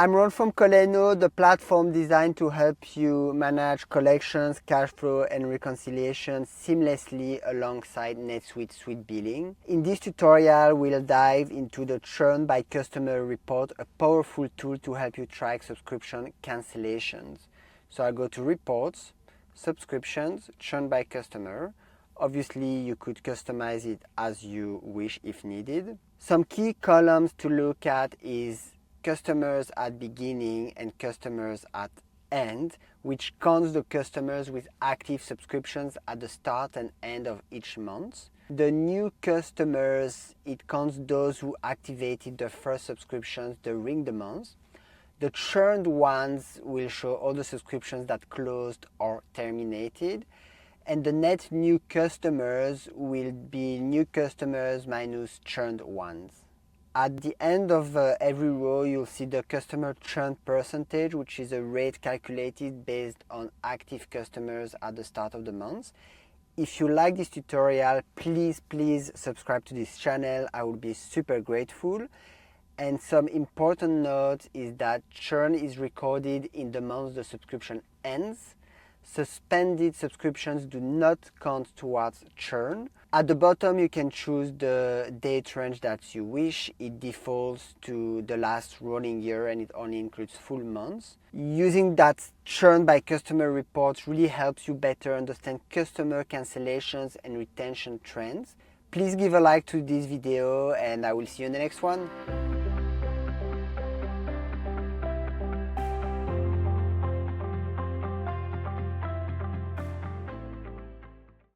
I'm Ron from Kolleno, the platform designed to help you manage collections, cash flow, and reconciliation seamlessly alongside NetSuite SuiteBilling. In this tutorial, we'll dive into the churn by customer report, a powerful tool to help you track subscription cancellations. So I'll go to Reports, Subscriptions, Churn by Customer. Obviously, you could customize it as you wish if needed. Some key columns to look at is customers at beginning and customers at end, which counts the customers with active subscriptions at the start and end of each month. The new customers, it counts those who activated the first subscriptions during the month. The churned ones will show all the subscriptions that closed or terminated. And the net new customers will be new customers minus churned ones. At the end of every row, you'll see the Customer Churn Percentage, which is a rate calculated based on active customers at the start of the month. If you like this tutorial, please subscribe to this channel. I would be super grateful. And some important notes is that churn is recorded in the month the subscription ends. Suspended subscriptions do not count towards churn. At the bottom, you can choose the date range that you wish. It defaults to the last rolling year and it only includes full months. Using that churn by customer report really helps you better understand customer cancellations and retention trends. Please give a like to this video and I will see you in the next one.